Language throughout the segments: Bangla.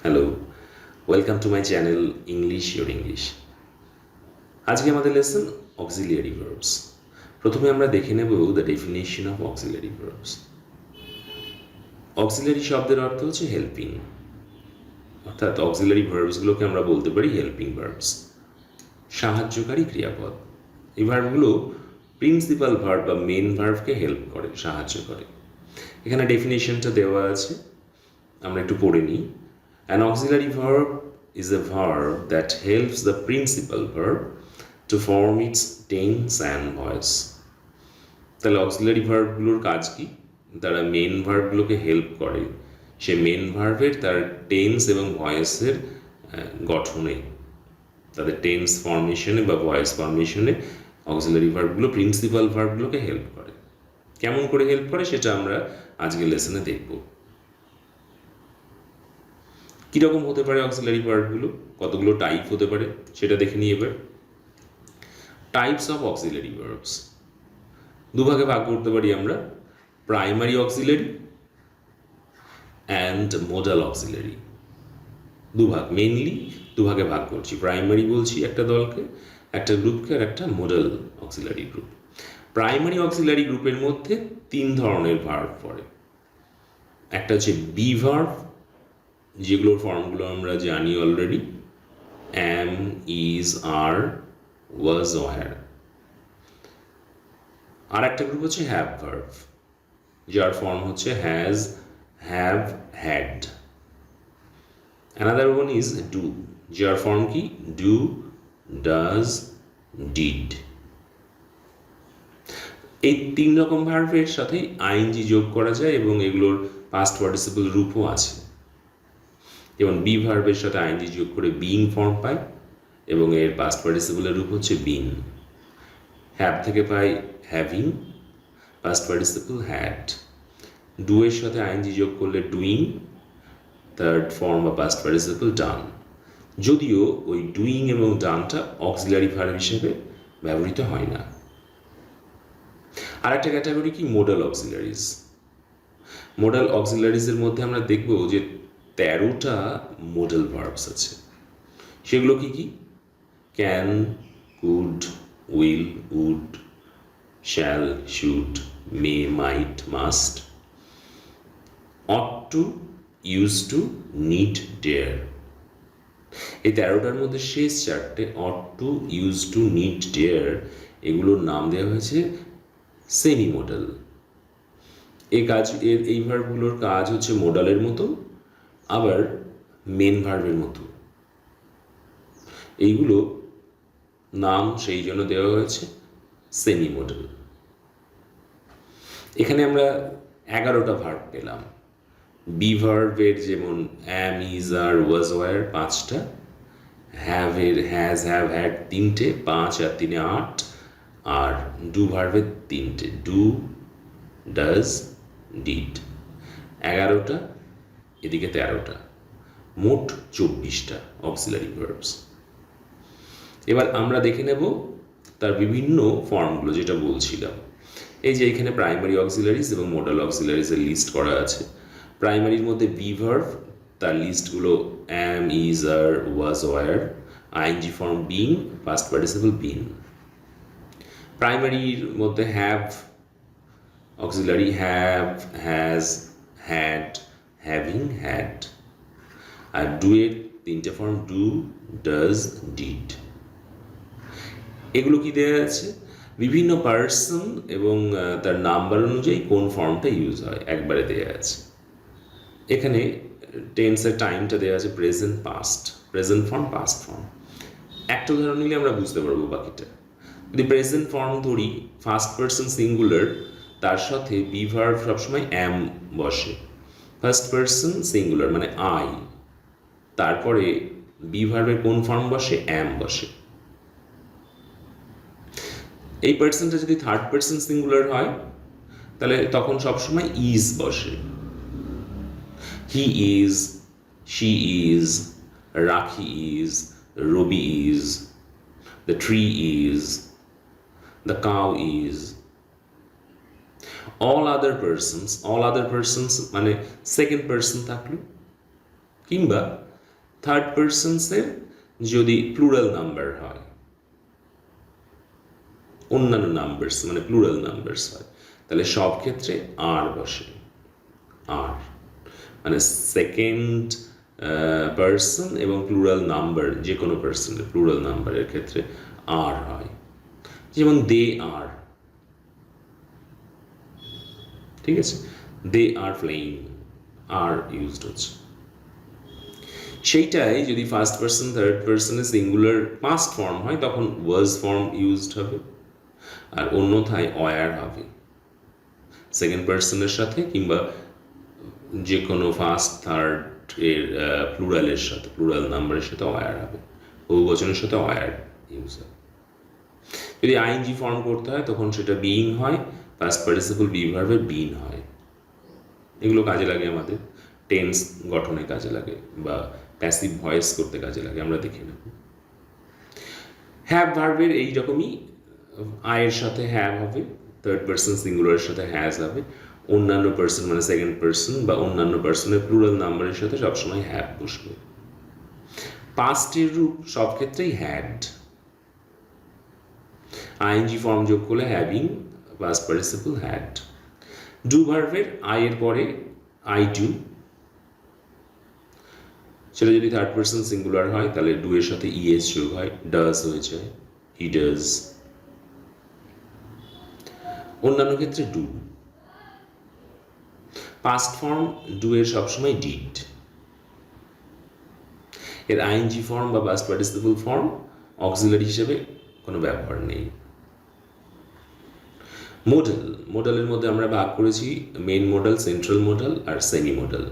Hello, welcome to my channel English your English. আজকে আমাদের লেসন অক্সিলিয়ারি ভার্বস। প্রথমে আমরা দেখে নেব the definition of auxiliary verbs. Auxiliary শব্দের অর্থ হচ্ছে হেল্পিং, অর্থাৎ অক্সিলিয়ারি ভার্বসগুলোকে আমরা বলতে পারি হেল্পিং ভার্বস, সাহায্যকারী ক্রিয়াপদ। এই ভার্বগুলো প্রিন্সিপাল ভার্ব বা মেন ভার্বকে হেল্প করে, সাহায্য করে। এখানে ডেফিনেশনটা দেওয়া আছে, আমরা একটু পড়ে নিই। An auxiliary verb is a verb that helps the principal verb to form its tense and voice. তাহলে অক্সিলারি ভার্বগুলোর কাজ কি? তারা মেন ভার্বগুলোকে হেল্প করে সে মেন ভার্বের তার টেন্স এবং ভয়েসের গঠনে, তাদের টেন্স ফর্মেশনে বা ভয়েস ফর্মেশনে অক্সিলারি ভার্বগুলো প্রিন্সিপাল ভার্বগুলোকে হেল্প করে। কেমন করে হেল্প করে সেটা আমরা আজকের লেসনে দেখব। কীরকম হতে পারে অক্সিলারি ভার্বগুলো, কতগুলো টাইপ হতে পারে সেটা দেখে নিই এবার। টাইপস অফ অক্সিলারি ভার্বস দুভাগে ভাগ করতে পারি আমরা, primary auxiliary and modal auxiliary. দুভাগ, মেইনলি দুভাগে ভাগ করছি। প্রাইমারি বলছি একটা দলকে, একটা গ্রুপকে, আর একটা modal auxiliary group. Primary auxiliary গ্রুপের মধ্যে তিন ধরনের ভার্ব পড়ে। একটা হচ্ছে বি ভার্ব, যেগুলোর ফর্মগুলো আমরা জানি already, am, is, are, was, were. আর একটা গ্রুপ হচ্ছে হ্যাভ ভার্ব, যার ফর্ম হচ্ছে has, have, had. Another one is do, যার ফর্ম কি ডু, ডাজ, ডিড। এই তিন রকম ভার্বের সাথে আইএনজি যোগ করা যায় এবং এগুলোর পাস্ট পার্টিসিপল রূপও আছে। যেমন বি ভার্বের সাথে আইএনজি যোগ করে বিং ফর্ম পাই এবং এর পাস্ট পার্টিসিপলের রূপ হচ্ছে বিন। হ্যাভ থেকে পাই having, past participle had. Do এর সাথে আইএনজি যোগ করলে ডুইং, থার্ড ফর্ম বা পাস্ট পার্টিসিপল ডান। যদিও ওই ডুইং এবং ডানটা অক্সিলারি ভার্ব হিসেবে ব্যবহৃত হয় না। আর একটা ক্যাটাগরি কি মোডাল অক্সিলারিজ। মোডাল অক্সিলারিজের মধ্যে আমরা দেখব যে 13টা মোডাল ভার্বস আছে। সেগুলো কি কি? Can, could, will, would, shall, should, may, might, must, ought to, use to, need, dare. এই 13টার মধ্যে শেষ চারটে, ought to, use to, need, dare, এগুলোর নাম দেওয়া হয়েছে সেমি মোডাল। এই ভার্বগুলোর কাজ হচ্ছে মোডালের মতো, আবার মেন ভার্বের মতো। এইগুলো নাম সেই জন্য দেওয়া হয়েছে সেমি মোডাল। এখানে আমরা 11টা ভার্ব পেলাম। বি ভার্বের যেমন অ্যাম, ইজ, আর, ওয়াজ, ওয়ার 5টা, হ্যাভের হ্যাজ, হ্যাভ, হ্যাড 3টে, 5 আর 3 8, আর ডু ভার্বের 3টে, ডু, ডাজ, ডিড। 11টা, এদিকে 13টা, মোট 24টা অক্সিলারি ভার্বস। এবার আমরা দেখে নেব তার বিভিন্ন ফর্মগুলো, যেটা বলছিলাম। এই যে এখানে প্রাইমারি অক্সিলারিজ এবং মোডাল অক্সিলারিজের লিস্ট করা আছে। প্রাইমারির মধ্যে বি ভার্ব, তার লিস্টগুলো am, is, are, was, were, ING form being, past participle been. প্রাইমারির মধ্যে have auxiliary, have, has, had, having, had. আর ডু এর 3টে ফর্ম ডু, ডাজ, ডিড। এগুলো কি দেওয়া আছে? বিভিন্ন পার্সন এবং তার নাম্বার অনুযায়ী কোন ফর্মটা ইউজ হয় একবারে দেওয়া আছে। এখানে টেন্সের টাইমটা দেওয়া আছে present, past, present form, past form. একটা উদাহরণ নিলে আমরা বুঝতে পারবো বাকিটা। যদি প্রেজেন্ট ফর্ম ধরি, ফার্স্ট পার্সন সিঙ্গুলার, তার সাথে বি ভার্ব সবসময় অ্যাম বসে। ফার্স্ট পার্সন সিঙ্গুলার মানে আই, তারপরে বি ভার্বের কোন ফর্ম বসে? অ্যাম বসে। এই পার্সনটা যদি থার্ড পার্সন সিঙ্গুলার হয় তাহলে তখন সবসময় ইজ বসে। He is, she is, Rakhi is, Rabi is, the tree is, the cow is. All other persons মানে সেকেন্ড পার্সন থাকলো, কিংবা থার্ড পার্সনসের যদি প্লুরাল নাম্বার হয়, অন্যান্য নাম্বারস মানে প্লুরাল নাম্বারস হয়, তাহলে সব ক্ষেত্রে আর বসে। আর মানে সেকেন্ড পার্সন এবং প্লুরাল নাম্বার, যে কোনো পার্সনের প্লুরাল নাম্বারের ক্ষেত্রে আর হয়। যেমন দে আর, ঠিক আছে, দে আর প্লেইং, আর ইউজড হচ্ছে। সেইটাই যদি ফার্স্ট পার্সন থার্ড পার্সনের সিঙ্গুলার পাস্ট ফর্ম হয় তখন ওয়াজ ফর্ম ইউজড হবে, আর অন্যথায় ওয়ার হবে। সেকেন্ড পার্সনের সাথে কিংবা যে কোনো ফার্স্ট থার্ড এর প্লুরালের সাথে, প্লুরাল নাম্বারের সাথে ওয়ার হবে, বহুবচনের সাথে ওয়ার ইউজ হবে। যদি আইএনজি ফর্ম করতে হয় তখন সেটা বিইং হয়, পাস্ট পার্টিসিপল বি ভার্বের বিন হয়। এগুলো কাজে লাগে আমাদের টেন্স গঠনে কাজে লাগে বা প্যাসিভ ভয়েস করতে কাজে লাগে, আমরা দেখে নেব। হ্যাভ ভার্বের এইরকমই, আয়ের সাথে হ্যাভ হবে, থার্ড পার্সন সিঙ্গুলারের সাথে হ্যাজ হবে, অন্যান্য পার্সন মানে সেকেন্ড পার্সন বা অন্যান্য পার্সনের প্লুরাল নাম্বারের সাথে সবসময় হ্যাভ বসবে। পাস্টের রূপ সব ক্ষেত্রেই হ্যাড, আইএনজি ফর্ম যোগ করলে having, past participle had. Do ভার্বের আয়ের পরে আই ডু, সেটা যদি থার্ড পার্সন সিঙ্গুলার হয় তাহলে ডু এর সাথে ইএস যোগ হয়, ডাজ হয়ে যায় হি ডাজ। অন্যান্য ক্ষেত্রে ডু। পাস্ট ফর্ম ডু এর সবসময় ডিড, এর আইএনজি ফর্ম বা পাস্ট পার্টিসিপল ফর্ম অক্সিলারি হিসেবে কোনো ব্যবহার নেই। মোডাল, মোডালের মধ্যে আমরা ভাগ করেছি মেইন মোডাল, সেন্ট্রাল মোডাল আর সেমি মোডাল।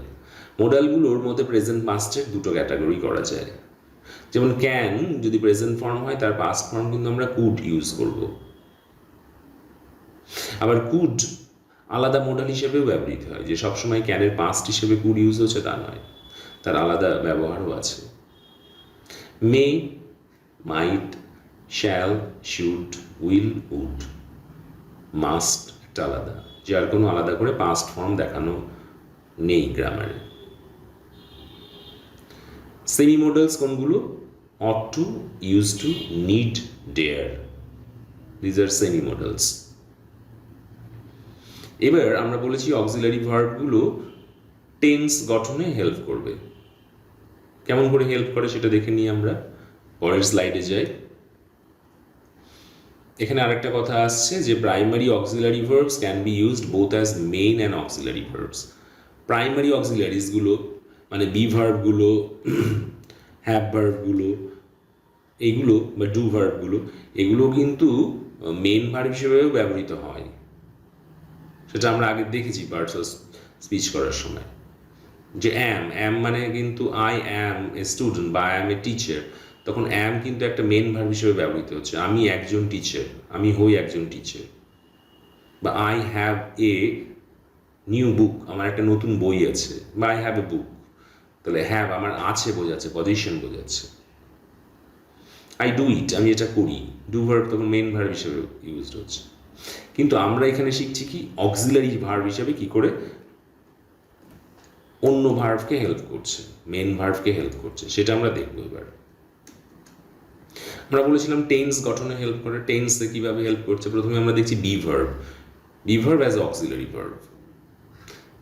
মোডালগুলোর মধ্যে প্রেজেন্ট পাস্টের দুটো ক্যাটাগরি করা যায়। যেমন ক্যান যদি প্রেজেন্ট ফর্ম হয় তার পাস্ট ফর্ম কিন্তু আমরা কুড ইউজ করব। আবার কুড আলাদা মোডাল হিসেবেও ব্যবহৃত হয়, যে সবসময় ক্যানের পাস্ট হিসেবে কুড ইউজ হচ্ছে তা নয়, তার আলাদা ব্যবহারও আছে। May, might, shall, should, will, would, must একটা আলাদা, যার কোনো আলাদা করে পাস্ট ফর্ম দেখানো নেই গ্রামারে। সেমি মডেলস কোনগুলো? Ought to, use to, need, dare, these are semi modals. এবার আমরা বলেছি অক্সিলারি ভার্বগুলো টেন্স গঠনে হেল্প করবে। কেমন করে হেল্প করে সেটা দেখে নিই আমরা, পরের স্লাইডে যাই। এখানে আরেকটা কথা আসছে যে primary auxiliary verbs can be used both as main and auxiliary verbs. Primary অক্সিলারিসগুলো মানে বি ভার্বগুলো, হ্যাভ ভার্বগুলো, এগুলো বা ডু ভার্বগুলো, এগুলো কিন্তু মেইন ভার্ব হিসেবেও ব্যবহৃত হয়। সেটা আমরা আগে দেখেছি পার্টস অফ স্পিচ করার সময়, যে অ্যাম মানে কিন্তু আই অ্যাম এ স্টুডেন্ট বা আই অ্যাম এ টিচার, তখন অ্যাম কিন্তু একটা মেন ভার্ব হিসেবে ব্যবহৃত হচ্ছে। আমি একজন টিচার, আমি হই একজন টিচার। বা I have a new book, আমার একটা নতুন বই আছে, বা আই হ্যাভ এ বুক, তাহলে হ্যাভ আমার আছে বোঝাচ্ছে, পজিশন বোঝাচ্ছে। আই ডু ইট, আমি এটা করি, ডু ভার্ব তখন মেন ভার্ব হিসেবে ইউজড হচ্ছে। কিন্তু আমরা এখানে শিখছি কি অক্সিলারি ভার্ব হিসেবে কি করে অন্য ভার্বকে হেল্প করছে, মেন ভার্বকে হেল্প করছে, সেটা আমরা দেখবো এবার। আমরা বলেছিলাম টেন্স গঠনে হেল্প করে, টেন্সে কিভাবে হেল্প করছে। প্রথমে আমরা দেখছি be verb, be verb as auxiliary verb.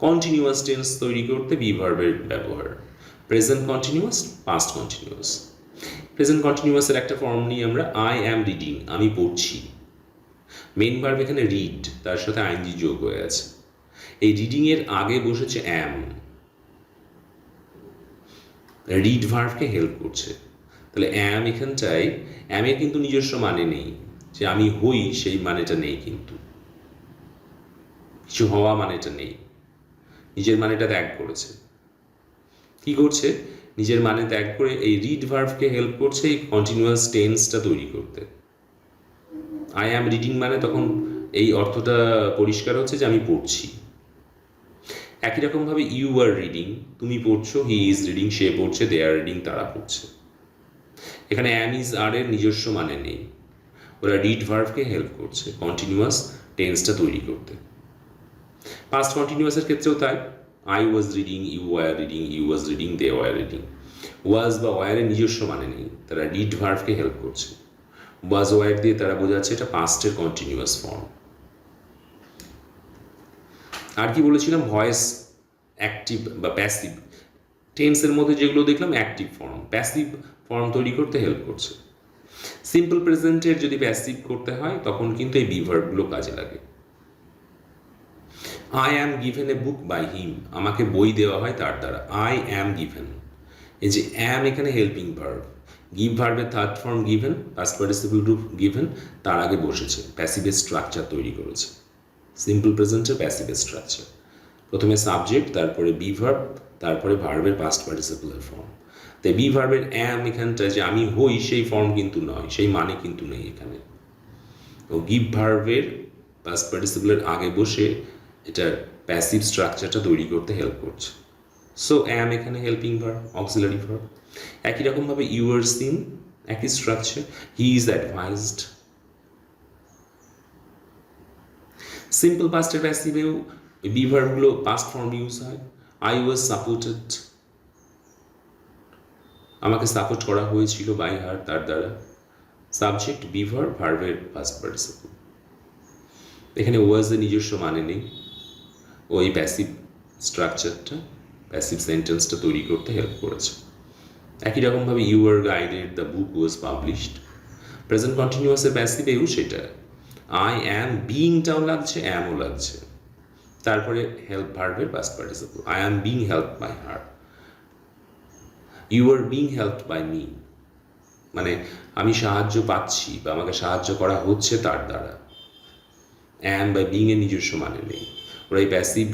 Continuous tense তৈরি করতে বি ভার্বের ব্যবহার, present continuous, past continuous. Present কন্টিনিউয়াসের একটা ফর্ম নিই আমরা, আই অ্যাম রিডিং, আমি পড়ছি। মেন ভার্ব এখানে রিড, তার সাথে আইএনজি যোগ হয়ে আছে। এই রিডিং এর আগে বসেছে অ্যাম, রিড ভার্বকে হেল্প করছে। তাহলে অ্যাম এখানটায়, অ্যামের কিন্তু নিজস্ব মানে নেই, যে আমি হই সেই মানেটা নেই, কিন্তু কিছু হওয়া মানেটা নেই, নিজের মানেটা ত্যাগ করেছে। কি করছে? নিজের মানে ত্যাগ করে এই রিড ভার্বকে হেল্প করছে এই কন্টিনিউয়াস টেন্সটা তৈরি করতে। আই অ্যাম রিডিং মানে তখন এই অর্থটা পরিষ্কার হচ্ছে যে আমি পড়ছি। একই রকমভাবে ইউ আর রিডিং, তুমি পড়ছো, হি ইজ রিডিং, সে পড়ছে, দে আর রিডিং, তারা পড়ছে। এখানে অ্যাম ইজ আর এর নিজস্ব মানে নেই, ওরা রিড ভার্বকে হেল্প করছে কন্টিনিউয়াস টেন্সটা তৈরি করতে। পাস্ট কন্টিনিউয়াসের ক্ষেত্রেও তাই, I was reading, you were reading, you was reading, they were reading. Was বা ওয়ারের নিজস্ব মানে নেই, তারা ডিড ভার্বকে হেল্প করছে। ওয়াজ ওয়ার দিয়ে তারা বোঝাচ্ছে এটা পাস্টের কন্টিনিউয়াস ফর্ম। আর কি বলেছিলাম, ভয়েস অ্যাক্টিভ বা প্যাসিভ টেন্সের মধ্যে যেগুলো দেখলাম অ্যাক্টিভ ফর্ম, প্যাসিভ ফর্ম তৈরি করতে হেল্প করছে। সিম্পল প্রেজেন্টের যদি প্যাসিভ করতে হয় তখন কিন্তু এই বিভার্বগুলো কাজে লাগে। I am given a book by him, আমাকে বই দেওয়া হয় তার দ্বারা। আই অ্যাম গিভেন, এই যে অ্যাম এখানে হেল্পিং ভার্ব, গিভ ভার্বের third form given, past participle group given, তার আগে বসেছে, প্যাসিভের স্ট্রাকচার তৈরি করেছে। সিম্পল প্রেজেন্টের প্যাসিভের স্ট্রাকচার, প্রথমে সাবজেক্ট, তারপরে বি ভার্ব, তারপরে ভার্বের পাস্ট পার্টিসিপলের ফর্ম। তাই বি ভার্বের অ্যাম এখানটা যে আমি হই সেই ফর্ম কিন্তু নয়, সেই মানে কিন্তু নেই এখানে। ও গিভ ভার্বের পাস্ট পার্টিসিপলের আগে বসে এটার প্যাসিভ স্ট্রাকচারটা তৈরি করতে হেল্প করছে। সো অ্যাম এখানে হেল্পিং ভার্ব, অক্সিলারি ভার্ব। একই রকমভাবে ইউ আর সিন, একই structure, he is advised. Simple পাস্টের প্যাসিভেও বি ভার্বগুলো পাস্ট ফর্ম ইউজ হয়। আই ওয়াজ সাপোর্টেড, আমাকে সাপোর্ট করা হয়েছিল বাই হার, তার দ্বারা। সাবজেক্ট বি ভার্ব, ভার্বের পাস্ট পার্টিসিপল। এখানে ওয়াজের নিজস্ব মানে নেই, ওই প্যাসিভ স্ট্রাকচারটা, প্যাসিভ সেন্টেন্সটা তৈরি করতে হেল্প করেছে। একই রকমভাবে you are guided, the book was published. Present কন্টিনিউয়াসের প্যাসিভেও সেটা, আই অ্যাম বিইংটাও লাগছে, অ্যামও লাগছে, তারপরে হেল্প ভার্বের past participle, I am being helped by her. You are being helped by me, মানে আমি সাহায্য পাচ্ছি বা আমাকে সাহায্য করা হচ্ছে তার দ্বারা। অ্যাম বা বিং এর নিজস্ব মানে নেই, ওরা এই প্যাসিভ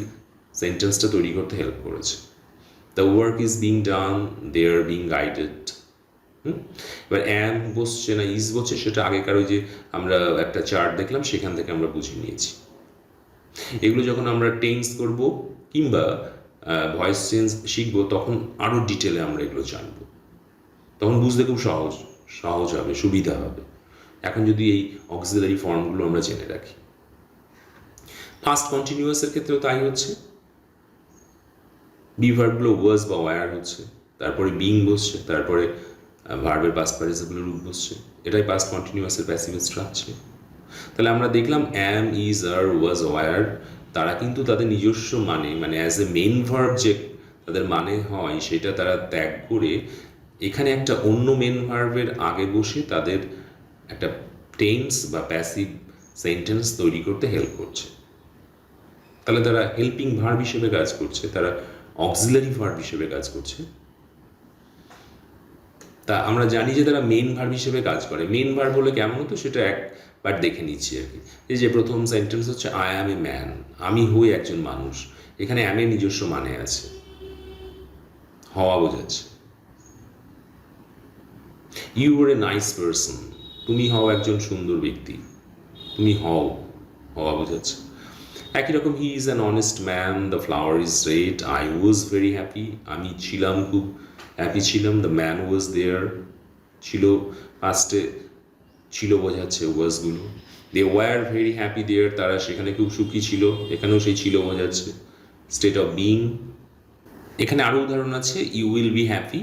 সেন্টেন্সটা তৈরি করতে হেল্প করেছে। The work is being done, they are being guided. এবার অ্যাম বসছে না ইজ বসছে সেটা আগেকার ওই যে আমরা একটা চার্ট দেখলাম সেখান থেকে আমরা বুঝে নিয়েছি। এগুলো যখন আমরা টেন্স করব কিংবা ভয়েস চেঞ্জ শিখবো তখন আরও ডিটেলে আমরা এগুলো জানবো, তখন বুঝতে খুব সহজ হবে, সুবিধা হবে। এখন যদি এই অক্সিলারি ফর্মগুলো আমরা জেনে রাখি। ফার্স্ট কন্টিনিউয়াসের ক্ষেত্রেও তাই হচ্ছে, বি ভার্বগুলো ওয়াজ বা ওয়ার হচ্ছে, তারপরে বিং বসছে, তারপরে ভার্বের পাস্ট পার্টিসিপল রূপ বসছে, এটাই পাস্ট কন্টিনিউয়াসের প্যাসিভ স্ট্রাকচার। তাহলে আমরা দেখলাম অ্যাম, ইজ, আর, ওয়াজ, ওয়ার, তারা কিন্তু তাদের নিজস্ব মানে অ্যাজ এ মেইন ভার্ব যে তাদের মানে হয় সেটা তারা ত্যাগ করে এখানে একটা অন্য মেন ভার্বের আগে বসে তাদের একটা টেন্স বা প্যাসিভ সেন্টেন্স তৈরি করতে হেল্প করছে। তাহলে তারা হেল্পিং ভার্ব হিসেবে কাজ করছে, তারা অক্সিলারি ভার্ব হিসেবে কাজ করছে। তা আমরা জানি যে তারা মেন ভার্ব হিসেবে কাজ করে। মেন ভার্ব হলে কেমন হতো সেটা একবার দেখে নিচ্ছি আর কি। এই যে প্রথম সেন্টেন্স হচ্ছে আই অ্যাম এ ম্যান, আমি হই একজন মানুষ, এখানে অ্যামের নিজস্ব মানে আছে, হওয়া বোঝাচ্ছে। You are a nice person, তুমি হও একজন সুন্দর ব্যক্তি, তুমি হওয়া বোঝাচ্ছে। একই রকম he is an honest man, the flower is red, I was very happy, আমি ছিলাম খুব হ্যাপি ছিলাম, দ্য ম্যান ওয়াজ দেয়ার, ছিল ফার্স্টে ছিল বোঝাচ্ছে ওয়াজগুলো। They were very happy there, তারা সেখানে খুব সুখী ছিল, এখানেও সেই ছিল বোঝাচ্ছে। স্টেট অফ বিং, এখানে আরও উদাহরণ আছে, you will be happy,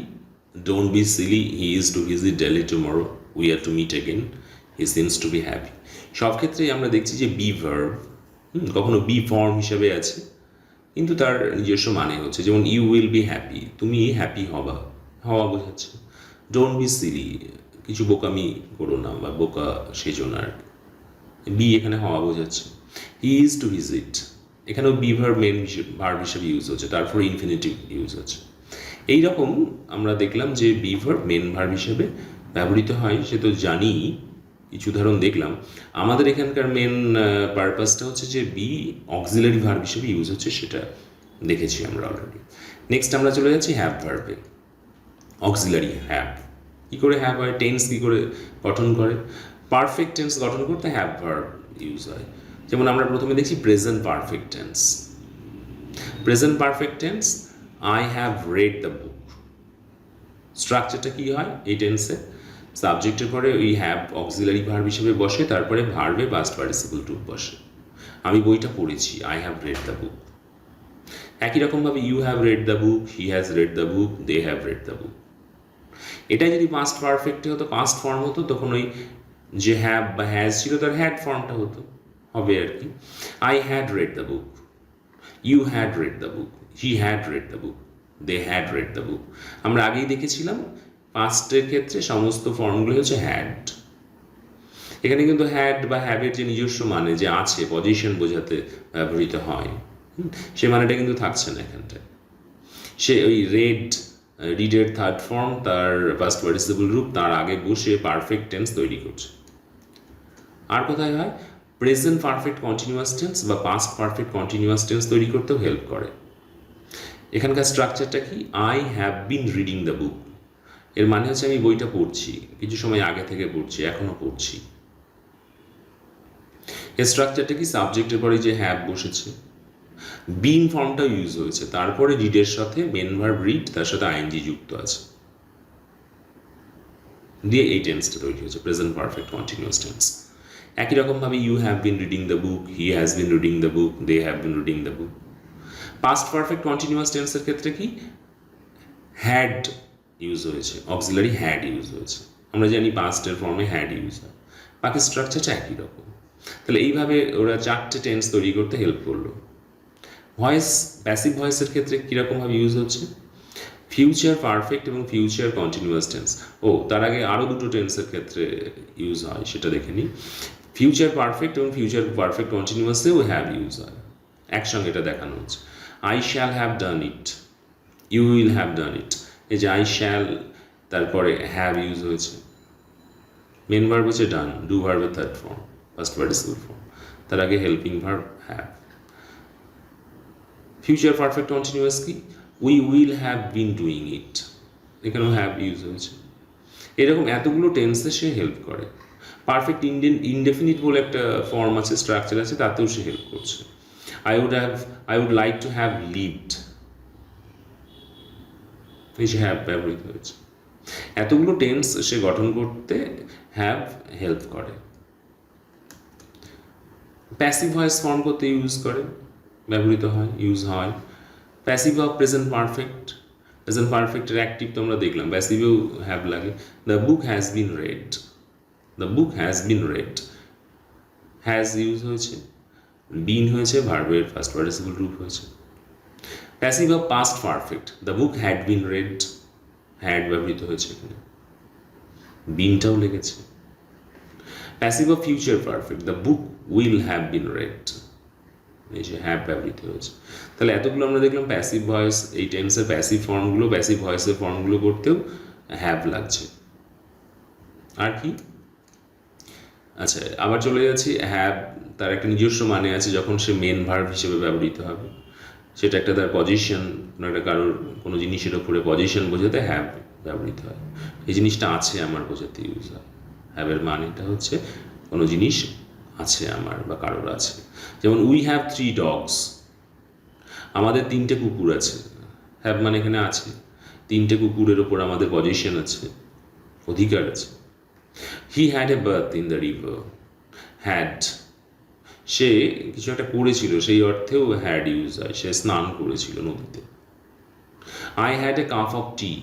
don't be silly, he is to visit Delhi tomorrow, we are to meet again, he seems to be happy. সব ক্ষেত্রেই আমরা দেখছি যে বি ভার্ব কখনো বি ফর্ম হিসেবে আছে কিন্তু তার নিজস্ব মানে হচ্ছে, যেমন ইউ উইল বি হ্যাপি, তুমি হ্যাপি হওয়া বোঝাচ্ছে। ডোন্ট বি সিলি, কিছু বোকামি করো না বা বোকা সেজো না, বি এখানে হওয়া বোঝাচ্ছে। হি ইজ টু ভিজিট, এখানেও বি ভার্ব মেন ভার্ব হিসেবে ইউজ হচ্ছে, তারপরে ইনফিনিটিভ ইউজ হচ্ছে। এইরকম আমরা দেখলাম যে বি ভার্ব মেন ভার্ব হিসেবে ব্যবহৃত হয়, সে তো জানি, কিছু উদাহরণ দেখলাম। আমাদের এখানকার মেন পারপাসটা হচ্ছে যে বি অক্সিলারি ভার্ব হিসেবে ইউজ হচ্ছে, সেটা দেখেছি আমরা অলরেডি। নেক্সট আমরা চলে যাচ্ছি হ্যাভ ভার্বে। অক্সিলারি হ্যাভ, কী করে হ্যাভ হয়, টেন্স কী করে গঠন করে। পারফেক্ট টেন্স গঠন করতে হ্যাভ ভার্ব ইউজ হয়। যেমন আমরা প্রথমে দেখছি present perfect tense. Present perfect tense, I have read the বুক। স্ট্রাকচারটা কী হয় এই টেন্সে, সাবজেক্টের পরে ওই হ্যাভ অক্সিলারি ভার্ব হিসেবে বসে, তারপরে ভার্বে পাস্ট পার্টিসিপল টু বসে। আমি বইটা পড়েছি, I have read the book. একই রকমভাবে you have read the book, he has read the book, they have read the book. এটা যদি পাস্ট পারফেক্টে হতো, পাস্ট ফর্ম হতো, তখন ওই যে হ্যাভ বা হ্যাজ ছিল তার হ্যাড ফর্মটা হতো, হবে আর কি। I had read the book, you had read the book, he had read the book, they had read the book. আমরা আগেই দেখেছিলাম পাস্টের ক্ষেত্রে সমস্ত ফর্মগুলো হচ্ছে হ্যাড। এখানে কিন্তু হ্যাড বা হ্যাভের যে নিজস্ব মানে যে আছে, পজিশন বোঝাতে ব্যবহৃত হয়, সে মানেটা কিন্তু থাকছে না এখানটায়। সে ওই রিডের থার্ড ফর্ম, তার পাস্ট পার্টিসিপল রূপ, তার আগে বসে পারফেক্ট টেন্স তৈরি করছে। আর কোথায় হয়? প্রেজেন্ট পারফেক্ট কন্টিনিউয়াস টেন্স বা পাস্ট পারফেক্ট কন্টিনিউয়াস টেন্স তৈরি করতেও হেল্প করে। এখানকার স্ট্রাকচারটা কি? I have been reading the বুক, এর মানে হচ্ছে আমি বইটা পড়ছি, কিছু সময় আগে থেকে পড়ছি, এখনো পড়ছি। এর স্ট্রাকচারটা কি? সাবজেক্টের পরে যে হ্যাভ বসেছে, বিন ফর্মটাও ইউজ হয়েছে, তারপরে রিডের সাথে মেন ভার্ব রিড, তার সাথে আইএনজি যুক্ত আছে, দিয়ে এই টেন্সটা তৈরি হয়েছে প্রেজেন্ট পারফেক্ট কন্টিনিউয়াস টেন্স। একই রকমভাবে you have been reading the book, he has been reading the book, they have been reading the book. Past perfect continuous টেন্সের ক্ষেত্রে কি? হ্যাড ইউজ হয়েছে, অক্সিলারি হ্যাড ইউজ হয়েছে। আমরা জানি পাস্টের ফর্মে হ্যাড ইউজ হয়, বাকি স্ট্রাকচারটা একই রকম। তাহলে এইভাবে ওরা চারটে টেন্স তৈরি করতে হেল্প করলো। ভয়েস, প্যাসিভ ভয়েসের ক্ষেত্রে কীরকমভাবে ইউজ হচ্ছে? ফিউচার পারফেক্ট এবং ফিউচার কন্টিনিউয়াস টেন্স। তার আগে আরও দুটো টেন্সের ক্ষেত্রে ইউজ হয়, সেটা দেখে নিই। ফিউচার পারফেক্ট এবং ফিউচার পারফেক্ট কন্টিনিউয়াসেও হ্যাভ ইউজ হয়, একসঙ্গে এটা দেখানো হচ্ছে। I shall have done it, you will have done it. এই যে আই শ্যাল, তারপরে হ্যাভ ইউজ হয়েছে, মেন ভার্ব হচ্ছে ডান, ডু ভার্বের third form, first participle form, তার আগে helping verb have. Future perfect continuous কি? We will have been doing it, এখানেও হ্যাভ ইউজ হয়েছে। এরকম এতগুলো টেন্সে সে হেল্প করে। পারফেক্ট ইনডেফিনিট বলে একটা ফর্ম আছে, স্ট্রাকচার আছে, তাতেও সে হেল্প করছে। I would like to have lived, এই যে হ্যাভ ব্যবহৃত হয়েছে। এতগুলো টেন্স সে গঠন করতে হ্যাভ হেল্প করে। প্যাসিভ ভয়েস ফর্ম করতে ইউজ করে, ব্যবহৃত হয়, ইউজ হয়। Passive of present perfect, present পারফেক্টের অ্যাক্টিভ তো আমরা দেখলাম, প্যাসিভেও হ্যাভ লাগে। The book has been read, the book has been read, has use হয়েছে, বিন হয়েছে, ভার্বের ফার্স্ট পার্টিসিপল রূপ হয়েছে। Passive of past perfect, the book had been read, had ব্যবহৃত হয়েছে এখানে, বিনটাও লেগেছে। Passive of future perfect, the book will have bin red, এই যে হ্যাভ ব্যবহৃত হয়েছে। তাহলে এতগুলো আমরা দেখলাম প্যাসিভ ভয়েস, এই টেন্সের প্যাসিভ ফর্মগুলো, প্যাসিভ ভয়েসের ফর্মগুলো করতেও হ্যাভ লাগছে। আর কি? আচ্ছা, আবার চলে যাচ্ছি। হ্যাভ তার একটা নিজস্ব মানে আছে, যখন সে মেন ভার্ব হিসেবে ব্যবহৃত হবে, সেটা একটা তার পজিশন, একটা কারোর কোনো জিনিসের ওপরে পজিশন বোঝাতে হ্যাভ ব্যবহৃত হয়। এই জিনিসটা আছে আমার বোঝাতে ইউজ হয়। হ্যাভের মানেটা হচ্ছে কোনো জিনিস আছে আমার বা কারোর আছে। যেমন উই হ্যাভ 3 dogs, আমাদের 3টে কুকুর আছে। হ্যাভ মানে এখানে আছে, 3টে কুকুরের ওপর আমাদের পজিশন আছে, অধিকার আছে। He had a bath in the river, had সে কিছু একটা করেছিল, সেই অর্থেও হ্যাড ইউজ হয়, সে স্নান করেছিল নদীতে। I had a cup of tea,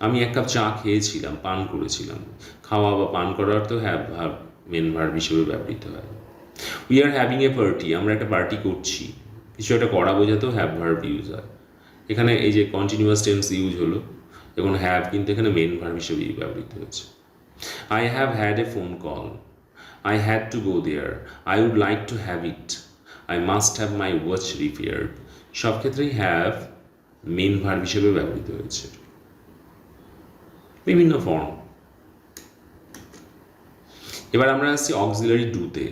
আমি 1 কাপ চা খেয়েছিলাম, পান করেছিলাম। খাওয়া বা পান করার অর্থেও হ্যাভ ভার্ব মেন ভার্ব হিসেবে ব্যবহৃত হয়। We are having a party, আমরা একটা পার্টি করছি, কিছু একটা করা বোঝাতেও হ্যাভ ভার্ব ইউজ হয়। এখানে এই যে কন্টিনিউয়াস টেন্স ইউজ হলো এবং হ্যাভ কিন্তু এখানে মেন ভার্ব হিসেবেই ব্যবহৃত হয়েছে। I have had a phone call, I had to go there, I would like to have it, I must have my watch repaired, সব ক্ষেত্রেই হ্যাভ মেন ভার্ব হিসেবে ব্যবহৃত হয়েছে, বিভিন্ন ফর্ম। এবার আমরা আসছি অক্সিলারি ডুতে।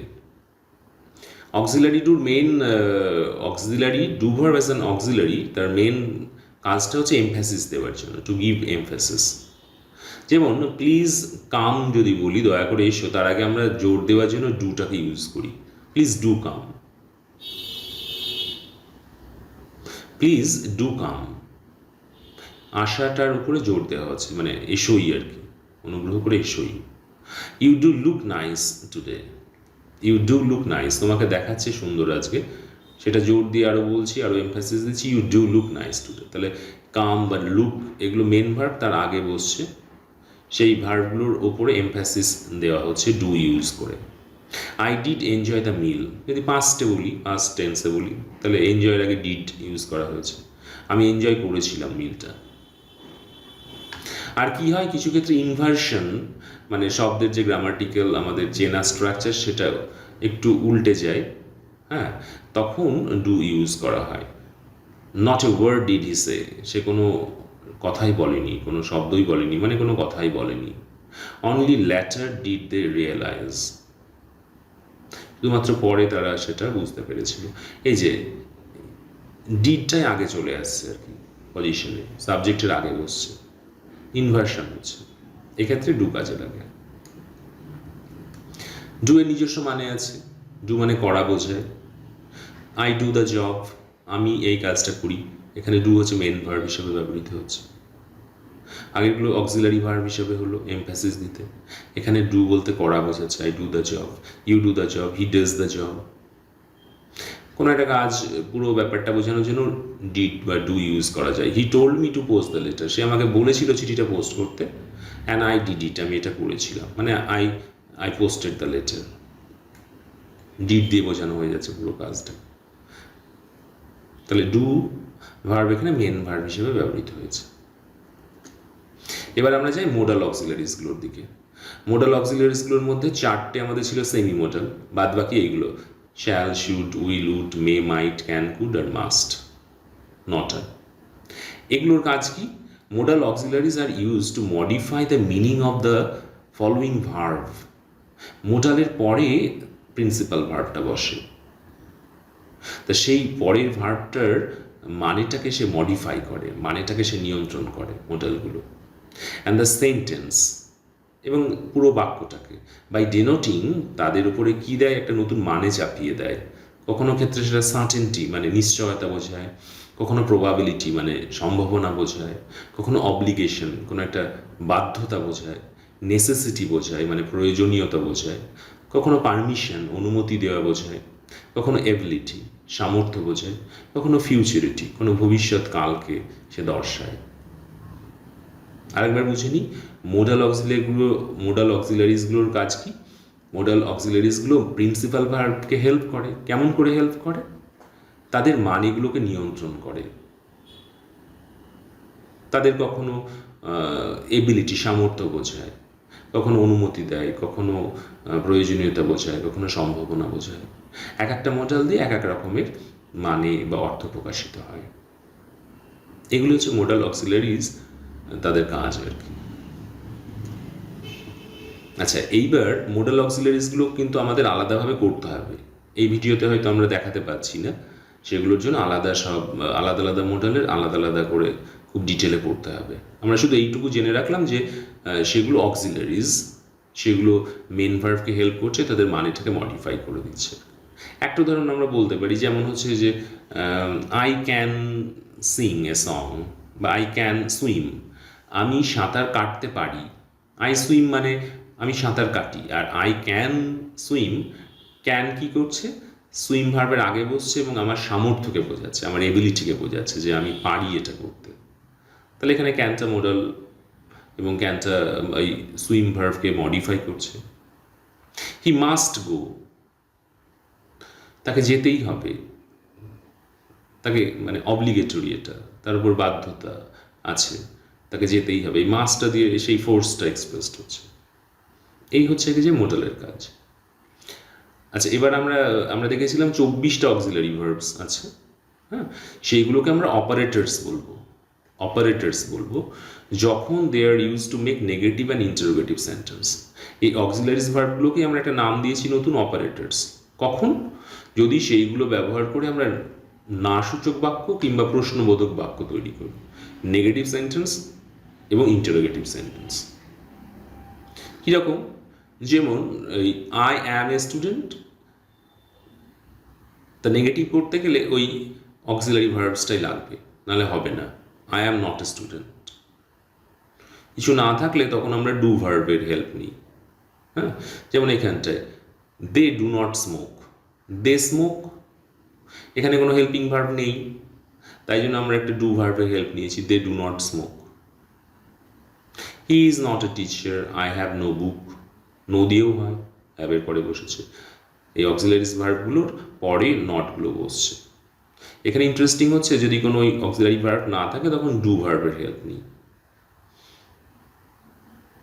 অক্সিলারি ডুর main, auxiliary do verb as an auxiliary, তার মেন কাজটা হচ্ছে এমফ্যাসিস দেওয়ার জন্য, টু গিভ এমফ্যাসিস। যেমন প্লিজ কাম যদি বলি, দয়া করে এসো, তার আগে আমরা জোর দেওয়ার জন্য ডুটাকে ইউজ করি, please do come, please do come, আশাটার উপরে জোর দেওয়া হচ্ছে, মানে এসোই আর কি, অনুগ্রহ করে এসোই। You do look nice today, you do look nice, তোমাকে দেখাচ্ছে সুন্দর আজকে, সেটা জোর দিয়ে আরও বলছি, আরও এমফ্যাসিস দিচ্ছি, you do look nice today. তাহলে কাম বা লুক, এগুলো মেন ভার্ব, তার আগে বসছে, সেই ভার্বগুলোর ওপরে এমফ্যাসিস দেওয়া হচ্ছে ডু ইউজ করে। আই ডিড এনজয় দ্য মিল, যদি পাস্টে বলি, পাস্ট টেন্সে বলি, তাহলে এনজয়ের আগে ডিড ইউজ করা হয়েছে, আমি এনজয় করেছিলাম মিলটা। আর কি হয়, কিছু ক্ষেত্রে ইনভার্সন, মানে শব্দের যে গ্রামাটিক্যাল আমাদের চেনা স্ট্রাকচার সেটা একটু উল্টে যায়, হ্যাঁ, তখন ডু ইউজ করা হয়। Not a word did he say, সে কোনো কথাই বলেনি, কোনো শব্দই বলেনি, মানে কোনো কথাই বলেনি। Only later did they realise, শুধুমাত্র পরে তারা সেটা বুঝতে পেরেছিল। এই যে ডিডটাই আগে চলে আসছে আর কি, পজিশনে সাবজেক্টের আগে বসছে, ইনভার্সন হচ্ছে, এক্ষেত্রে ডু কাজে লাগে। ডু এর নিজস্ব মানে আছে, ডু মানে করা বোঝায়। আই ডু দ্য জব, আমি এই কাজটা করি, এখানে ডু হচ্ছে মেন ভার্ব হিসেবে ব্যবহৃত হচ্ছে। আগেরগুলো অক্সিলারি ভার্ব হিসেবে হলো এমফ্যাসিস দিতে, এখানে ডু বলতে করা বোঝাচ্ছে। I do the job, you do the job, he does the job. কোনো একটা কাজ পুরো ব্যাপারটা বোঝানোর জন্য ডিড বা ডু ইউজ করা যায়। He told me to post the letter, সে আমাকে বলেছিল চিঠিটা পোস্ট করতে, অ্যান্ড আই ডিড ইট, আমি এটা করেছিলাম, মানে I posted the letter. Did দিয়ে বোঝানো হয়ে যাচ্ছে পুরো কাজটা। তাহলে ডু ভার্ব এখানে মেন ভার্ব হিসেবে ব্যবহৃত হয়েছে। এবার আমরা যাই মোডাল অক্সিলারিজগুলোর দিকে। মোডাল অক্সিলারিজগুলোর মধ্যে চারটে আমাদের ছিল সেমি মোডাল, বাদ বাকি এইগুলো shall, should, will, would, may, might, can, could আর মাস্ট, নটা। এগুলোর কাজ কি? Modal auxiliaries are use to modify the meaning of the following verb. মোডালের পরে প্রিন্সিপাল ভার্বটা বসে, তা সেই পরের ভার্বটার মানেটাকে সে মডিফাই করে, মানেটাকে সে নিয়ন্ত্রণ করে মোডালগুলো। অ্যান্ড দ্য সেন্টেন্স, এবং পুরো বাক্যটাকে বাই ডিনোটিং, তাদের উপরে কী দেয়, একটা নতুন মানে চাপিয়ে দেয়। কখনো ক্ষেত্রে সেটা সার্টেনটি মানে নিশ্চয়তা বোঝায়, কখনো প্রবাবিলিটি মানে সম্ভাবনা বোঝায়, কখনো অব্লিগেশন কোনো একটা বাধ্যতা বোঝায়, নেসেসিটি বোঝায় মানে প্রয়োজনীয়তা বোঝায়, কখনো পারমিশন অনুমতি দেওয়া বোঝায়, কখনো এবিলিটি সামর্থ্য বোঝায়, কখনো ফিউচারিটি কোনো ভবিষ্যৎ কালকে সে দর্শায়। আরেকবার বুঝে নিই, মোডাল অক্সিলারিজগুলোর কাজ কি? মোডাল অক্সিলারিজগুলো প্রিন্সিপাল ভার্বকে হেল্প করে। কেমন করে হেল্প করে? তাদের মানেগুলোকে নিয়ন্ত্রণ করে। তাদের কখনো এবিলিটি সামর্থ্য বোঝায়, কখনো অনুমতি দেয়, কখনো প্রয়োজনীয়তা বোঝায়, কখনো সম্ভাবনা বোঝায়। এক একটা মডেল দিয়ে এক এক রকমের মানে বা অর্থ প্রকাশিত হয়। এগুলো হচ্ছে মোডাল অক্সিলারিজ, তাদের কাজ আর কি। আচ্ছা, এইবার মোডাল অক্সিলারিজগুলো কিন্তু আমাদের আলাদাভাবে করতে হবে। এই ভিডিওতে হয়তো আমরা দেখাতে পাচ্ছি না, সেগুলোর জন্য আলাদা আলাদা আলাদা মডেলের আলাদা আলাদা করে খুব ডিটেলে পড়তে হবে। আমরা শুধু এইটুকু জেনে রাখলাম যে সেগুলো অক্সিলারিজ, সেগুলো মেন ভার্বকে হেল্প করছে, তাদের মানেটাকে মডিফাই করে দিচ্ছে। একটা উদাহরণ আমরা বলতে পারি, যেমন হচ্ছে যে I can sing a song বা আই ক্যান সুইম, আমি সাঁতার কাটতে পারি। আই সুইম মানে আমি সাঁতার কাটি, আর আই ক্যান সুইম, ক্যান কি করছে, সুইম ভার্বের আগে বসছে এবং আমার সামর্থ্যকে বোঝাচ্ছে, আমার এবিলিটিকে বোঝাচ্ছে যে আমি পারি এটা করতে। তাহলে এখানে ক্যানটা মোডাল এবং ক্যানটা এই সুইম ভার্বকে মডিফাই করছে। হি মাস্ট গো, তাকে যেতেই হবে, তাকে মানে অব্লিগেটরি, এটা তার উপর বাধ্যতা আছে, তাকে যেতেই হবে। এই মাসটা দিয়ে সেই ফোর্সটা এক্সপ্রেসড হচ্ছে। এই হচ্ছে কি যে মোডালের কাজ। আচ্ছা, এবার আমরা দেখেছিলাম 24টা অক্সিলারি ভার্বস আছে, হ্যাঁ, সেইগুলোকে আমরা অপারেটরস বলবো যখন they are use to make negative and interrogative sentence. এই অক্সিলারিজ ভার্বগুলোকে আমরা একটা নাম দিয়েছি নতুন, অপারেটরস। কখন? যদি সেইগুলো ব্যবহার করে আমরা না সূচক বাক্য কিংবা প্রশ্নবোধক বাক্য তৈরি করি, নেগেটিভ সেন্টেন্স এবং ইন্টারোগেটিভ সেন্টেন্স। কীরকম? যেমন এই আই অ্যাম এ স্টুডেন্ট, তা নেগেটিভ করতে গেলে ওই অক্সিলারি ভার্বসটাই লাগবে, নাহলে হবে না। I am not a student, কিছু না থাকলে তখন আমরা ডু ভার্বের হেল্প নিই, হ্যাঁ। যেমন এখানটায় they do not smoke, they smoke, এখানে কোনো হেল্পিং ভার্ব নেই, তাই জন্য আমরা একটা ডু ভার্বের হেল্প নিয়েছি, they do not smoke. He is not a teacher, I have no book. No দিয়েও হয়, হ্যাভের পরে বসেছে। এই অক্সিলারিজ ভার্বগুলোর পরে নটগুলো বসছে। এখানে ইন্টারেস্টিং হচ্ছে যদি কোনো ওই অক্সিলারি ভার্ব না থাকে তখন ডু ভার্বের হেল্প নিই,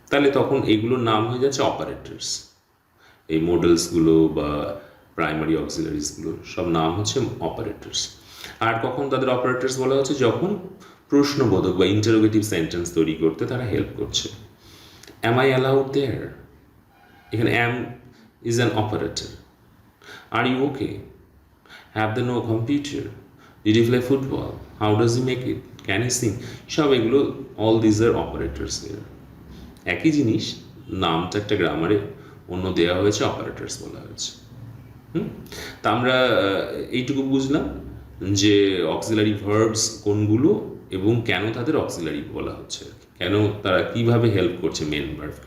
তাহলে তখন এগুলোর নাম হয়ে যাচ্ছে অপারেটরস। এই মডেলসগুলো বা প্রাইমারি অক্সিলারিজগুলো সব নাম হচ্ছে অপারেটরস। আর কখন তাদের অপারেটরস বলা হচ্ছে, যখন প্রশ্নবোধক বা ইন্টারোগেটিভ সেন্টেন্স তৈরি করতে তারা হেল্প করছে। অ্যাম আই অ্যালাউড দেয়ার, এখানে am is an operator. Are you okay, have the no computer, did you play football, how does he make it, can he sing, সব এগুলো অল দিজ আর অপারেটরস। একই জিনিস, নামটা একটা গ্রামারে অন্য দেওয়া হয়েছে, অপারেটরস বলা হয়েছে। তা আমরা এইটুকু বুঝলাম যে অক্সিলারি ভার্বস কোনগুলো এবং কেন তাদের অক্সিলারি বলা হচ্ছে, কেন তারা কিভাবে হেল্প করছে মেন ভার্ব।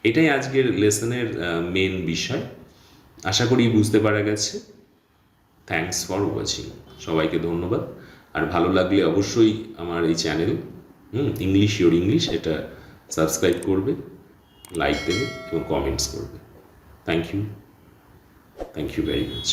এটাই আজকের লেসনের মেন বিষয়। আশা করি বুঝতে পারা গেছে। থ্যাঙ্কস ফর ওয়াচিং, সবাইকে ধন্যবাদ। আর ভালো লাগলে অবশ্যই আমার এই চ্যানেল ইংলিশ ইওর ইংলিশ এটা সাবস্ক্রাইব করবে, লাইক দেবে এবং কমেন্টস করবে। Thank you very much.